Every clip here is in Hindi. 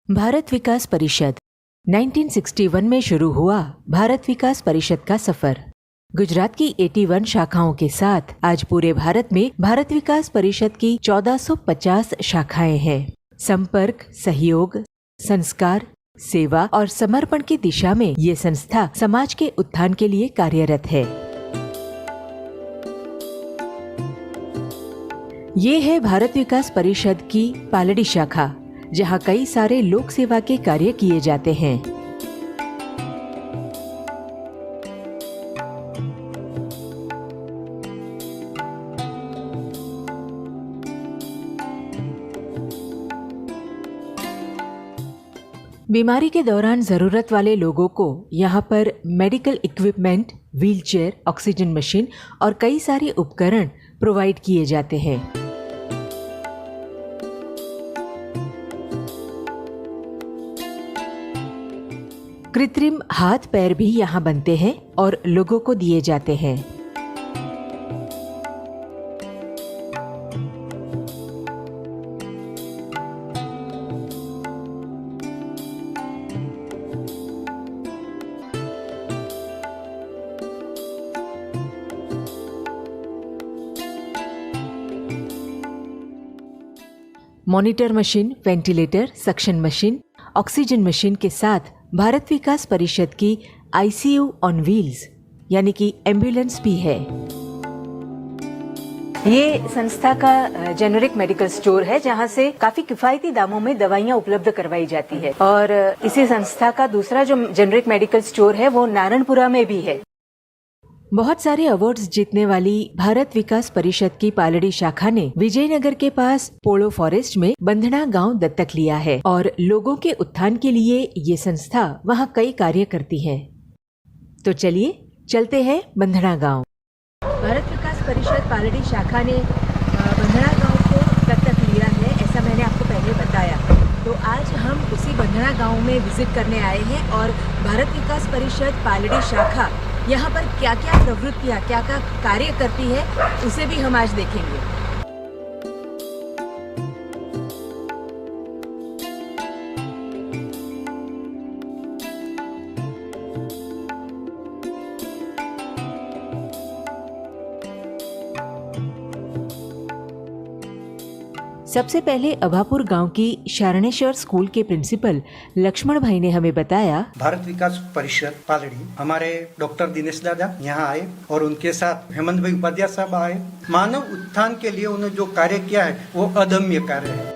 भारत विकास परिषद 1961 में शुरू हुआ भारत विकास परिषद का सफर। गुजरात की 81 शाखाओं के साथ आज पूरे भारत में भारत विकास परिषद की 1450 शाखाएं हैं। संपर्क, सहयोग, संस्कार, सेवा और समर्पण की दिशा में ये संस्था समाज के उत्थान के लिए कार्यरत है। ये है भारत विकास परिषद की पालड़ी शाखा, जहाँ कई सारे लोक सेवा के कार्य किए जाते हैं। बीमारी के दौरान जरूरत वाले लोगों को यहाँ पर medical equipment, wheelchair, oxygen machine और कई सारे उपकरण प्रोवाइड किए जाते हैं। कृत्रिम हाथ पैर भी यहाँ बनते हैं और लोगों को दिए जाते हैं। Monitor machine, ventilator, suction machine, oxygen machine के साथ भारत विकास परिषद की ICU ऑन व्हील्स यानी कि एम्बुलेंस भी है। ये संस्था का जेनेरिक मेडिकल स्टोर है, जहाँ से काफी किफायती दामों में दवाइयाँ उपलब्ध करवाई जाती है। और इसी संस्था का दूसरा जो जेनेरिक मेडिकल स्टोर है वो नारायणपुरा में भी है। बहुत सारे अवार्ड्स जीतने वाली भारत विकास परिषद की पालड़ी शाखा ने विजयनगर के पास पोलो फॉरेस्ट में बंधना गांव दत्तक लिया है और लोगों के उत्थान के लिए ये संस्था वहां कई कार्य करती है। तो चलिए चलते हैं बंधना गांव। भारत विकास परिषद पालड़ी शाखा ने बंधना गांव को दत्तक लिया है, ऐसा मैंने आपको पहले बताया। तो आज हम उसी बंधना गांव में विजिट करने आए हैं और भारत विकास परिषद पालड़ी शाखा यहाँ पर क्या क्या प्रवृत्तियाँ, क्या क्या कार्य करती है, उसे भी हम आज देखेंगे। सबसे पहले अभापुर गांव की शारणेश्वर स्कूल के प्रिंसिपल लक्ष्मण भाई ने हमें बताया, भारत विकास परिषद पालड़ी हमारे डॉक्टर दिनेश दादा यहाँ आए और उनके साथ हेमंत भाई उपाध्याय साहब आए। मानव उत्थान के लिए उन्होंने जो कार्य किया है वो अदम्य कार्य है।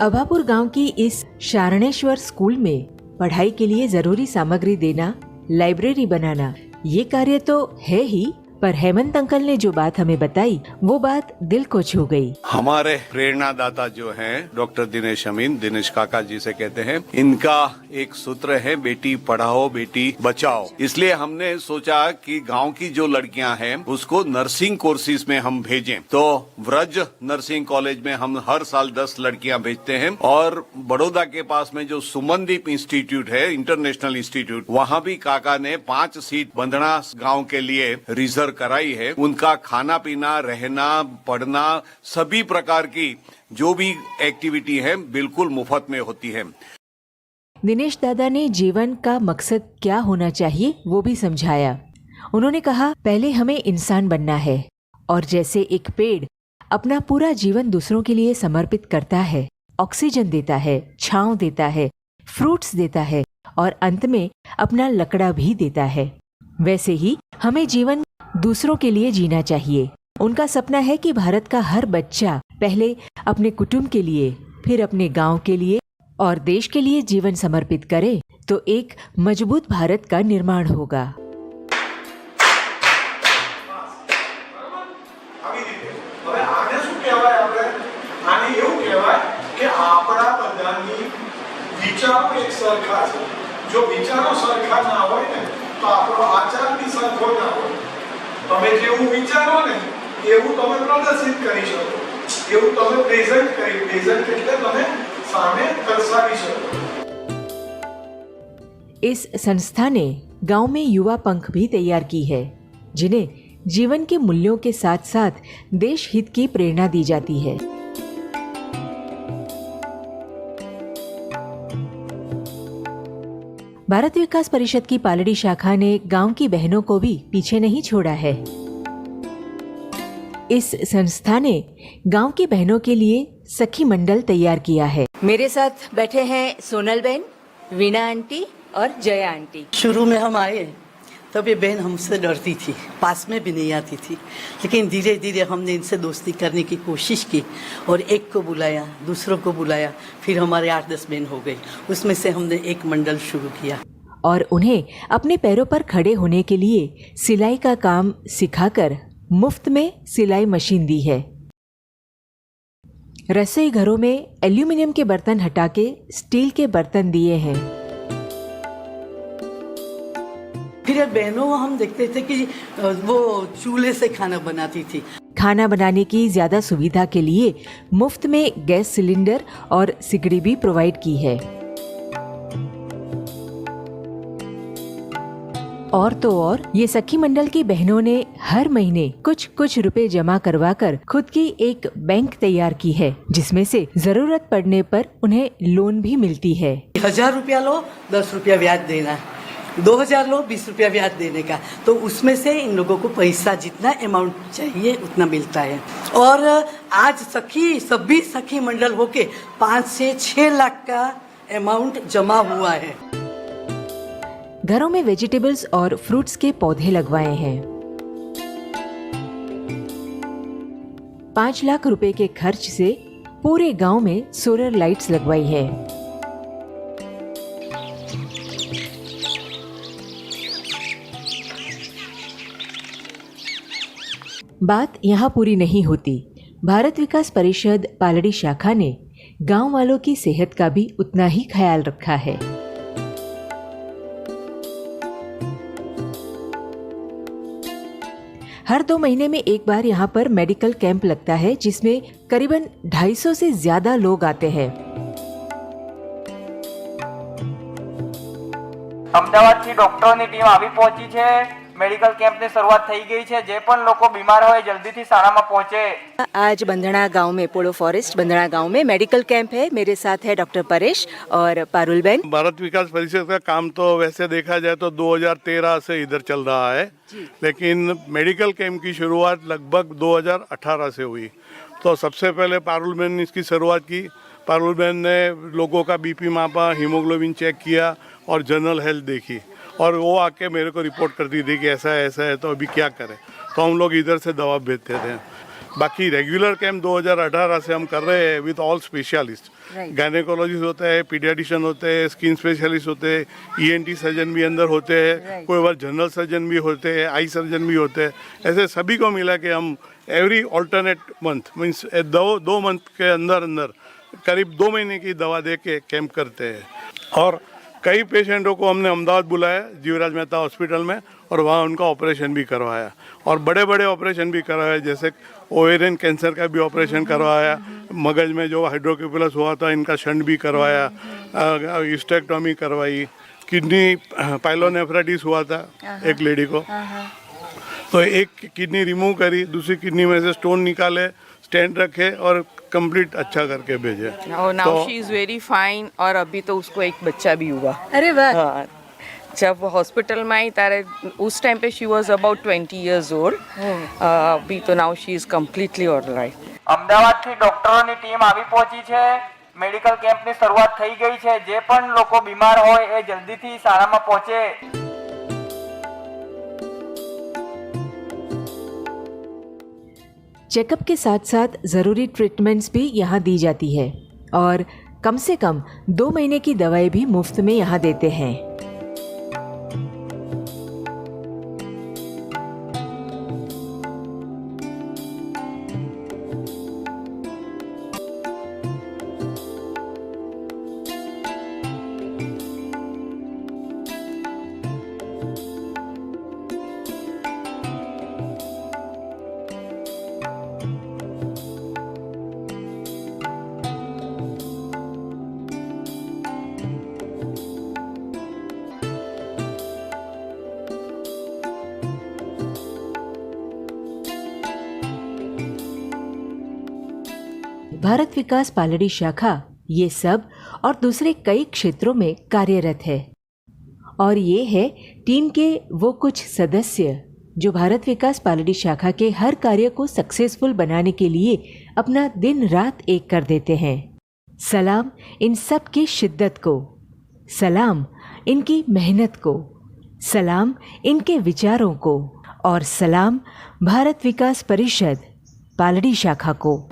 अभापुर गांव की इस शारणेश्वर स्कूल में पढ़ाई के लिए जरूरी सामग्री देना, लाइब्रेरी बनाना, ये कार्य तो है ही, पर हेमंत अंकल ने जो बात हमें बताई वो बात दिल को छू गई। हमारे प्रेरणादाता जो हैं डॉक्टर दिनेश अमीन, दिनेश काका जी से कहते हैं, इनका एक सूत्र है बेटी पढ़ाओ बेटी बचाओ। इसलिए हमने सोचा कि गांव की जो लड़कियां हैं उसको नर्सिंग कोर्सेज में हम भेजें। तो व्रज नर्सिंग कॉलेज में हम हर साल 10 लड़कियां भेजते हैं और बड़ौदा के पास में जो सुमनदीप इंस्टीट्यूट है, इंटरनेशनल इंस्टीट्यूट, वहाँ भी काका ने 5 सीट बंधना गाँव के लिए रिजर्व कराई है। उनका खाना पीना, रहना, पढ़ना, सभी प्रकार की जो भी एक्टिविटी है बिल्कुल मुफ्त में होती है। दिनेश दादा ने जीवन का मकसद क्या होना चाहिए वो भी समझाया। उन्होंने कहा, पहले हमें इंसान बनना है और जैसे एक पेड़ अपना पूरा जीवन दूसरों के लिए समर्पित करता है, ऑक्सीजन देता है, छांव देता है, फ्रूट्स देता है और अंत में अपना लकड़ा भी देता है, वैसे ही हमें जीवन दूसरों के लिए जीना चाहिए। उनका सपना है कि भारत का हर बच्चा पहले अपने कुटुंब के लिए, फिर अपने गांव के लिए और देश के लिए जीवन समर्पित करे तो एक मजबूत भारत का निर्माण होगा। जो विचारो सरखा ना होय ने तो आपणो आचार भी सरखो ना होय। તમે જેવું વિચારો ને એવું તમે પ્રદર્શિત કરી શકો, એવું તમે પ્રેઝન્ટ એટલે તમે સામે દર્શાવી શકો। इस संस्था ने गांव में युवा पंख भी तैयार की है, जिन्हें जीवन के मूल्यों के साथ साथ देश हित की प्रेरणा दी जाती है। भारत विकास परिषद की पालड़ी शाखा ने गांव की बहनों को भी पीछे नहीं छोड़ा है। इस संस्था ने गांव की बहनों के लिए सखी मंडल तैयार किया है। मेरे साथ बैठे हैं सोनल बहन, वीणा आंटी और जया आंटी। शुरू में हम आए तब ये बहन हमसे डरती थी, पास में भी नहीं आती थी, लेकिन धीरे धीरे हमने इनसे दोस्ती करने की कोशिश की और एक को बुलाया, दूसरों को बुलाया, फिर हमारे 8-10 बहन हो गई। उसमें से हमने एक मंडल शुरू किया और उन्हें अपने पैरों पर खड़े होने के लिए सिलाई का काम सिखाकर मुफ्त में सिलाई मशीन दी है। रसोई घरों में एल्यूमिनियम के बर्तन हटा के स्टील के बर्तन दिए हैं। फिर बहनों हम देखते थे कि वो चूल्हे से खाना बनाती थी। खाना बनाने की ज्यादा सुविधा के लिए मुफ्त में गैस सिलेंडर और सिगड़ी भी प्रोवाइड की है। और तो और ये सखी मंडल की बहनों ने हर महीने कुछ रुपए जमा करवाकर खुद की एक बैंक तैयार की है, जिसमें से जरूरत पड़ने पर उन्हें लोन भी मिलती है। 1000 रुपया लो, 10 रुपया ब्याज देना, 2000 लो, 20 रुपया ब्याज देने का, तो उसमें से इन लोगों को पैसा जितना अमाउंट चाहिए उतना मिलता है। और आज सभी सखी मंडल होके 5 से 6 लाख का अमाउंट जमा हुआ है। घरों में वेजिटेबल्स और फ्रूट्स के पौधे लगवाए हैं। 5 लाख रुपए के खर्च से पूरे गांव में सोलर लाइट्स लगवाई है। बात यहाँ पूरी नहीं होती। भारत विकास परिषद पालड़ी शाखा ने गांव वालों की सेहत का भी उतना ही ख्याल रखा है। हर 2 महीने में एक बार यहाँ पर मेडिकल कैंप लगता है, जिसमें करीबन 250 से ज्यादा लोग आते हैं। અમદાવાદથી ડોક્ટરોની ટીમ આવી પહોંચી છે। મેડિકલ કેમ્પની શરૂઆત થઈ ગઈ છે। જે પણ લોકો બીમાર હોય જલ્દીથી શાળામાં પહોંચે। आज बंधना गांव में, पोलो फॉरेस्ट बंधना गांव में मेडिकल कैंप है। मेरे साथ है डॉक्टर परेश और पारुल बहन। भारत विकास परिषद का काम तो वैसे देखा जाए तो 2013 से इधर चल रहा है, लेकिन मेडिकल कैंप की शुरुआत लगभग 2018 से हुई। तो सबसे पहले पारुल बहन ने इसकी शुरुआत की। पारुल बहन ने लोगों का बीपी मापा, हीमोग्लोबिन चेक किया और जनरल हेल्थ देखी, और वो आके मेरे को रिपोर्ट करती थी कि ऐसा है तो अभी क्या करें। तो हम लोग इधर से दवा भेजते थे। बाकी रेगुलर कैंप 2018 से हम कर रहे हैं विद ऑल स्पेशलिस्ट। गायनेकोलॉजिस्ट होते हैं, पीडियाट्रिशियन होते हैं, स्किन स्पेशलिस्ट होते हैं, ईएनटी सर्जन भी अंदर होते हैं, कोई बार जनरल सर्जन भी होते हैं, आई सर्जन भी होते हैं। ऐसे सभी को मिला के हम every alternate month means 2 month के अंदर करीब 2 महीने की दवा दे के कैंप करते हैं। और कई पेशेंटों को हमने अहमदाबाद बुलाया जीवराज मेहता हॉस्पिटल में, और वहाँ उनका ऑपरेशन भी करवाया, और बड़े ऑपरेशन भी करवाए, जैसे ओवेरियन कैंसर का भी ऑपरेशन करवाया, मगज में जो हाइड्रोकेफेलस हुआ था इनका शंट भी करवाया, हिस्टेक्टोमी करवाई, किडनी पाइलोनेफ्राइटिस हुआ था एक लेडी को, तो एक किडनी रिमूव करी, दूसरी किडनी में से स्टोन निकाले, स्टेंट रखे और कंप्लीट अच्छा करके भेजे। Now she is very fine. और अभी तो उसको एक बच्चा भी हुआ। अरे वाह। हाँ, जब हॉस्पिटल में आई तारे उस टाइम पे she was about 20 years old। अभी तो now she is completely alright. અમદાવાદથી ડોક્ટરોની ટીમ આવી પહોંચી છે। મેડિકલ કેમ્પની શરૂઆત થઈ ગઈ છે। જે પણ લોકો બીમાર હોય એ જલ્દીથી શાળામાં પહોંચે। चेकअप के साथ साथ जरूरी ट्रीटमेंट्स भी यहाँ दी जाती है, और कम से कम 2 महीने की दवाई भी मुफ्त में यहाँ देते हैं। भारत विकास पालड़ी शाखा ये सब और दूसरे कई क्षेत्रों में कार्यरत है। और ये है टीम के वो कुछ सदस्य जो भारत विकास पालड़ी शाखा के हर कार्य को सक्सेसफुल बनाने के लिए अपना दिन रात एक कर देते हैं। सलाम इन सब की शिद्दत को, सलाम इनकी मेहनत को, सलाम इनके विचारों को और सलाम भारत विकास परिषद पालड़ी शाखा को।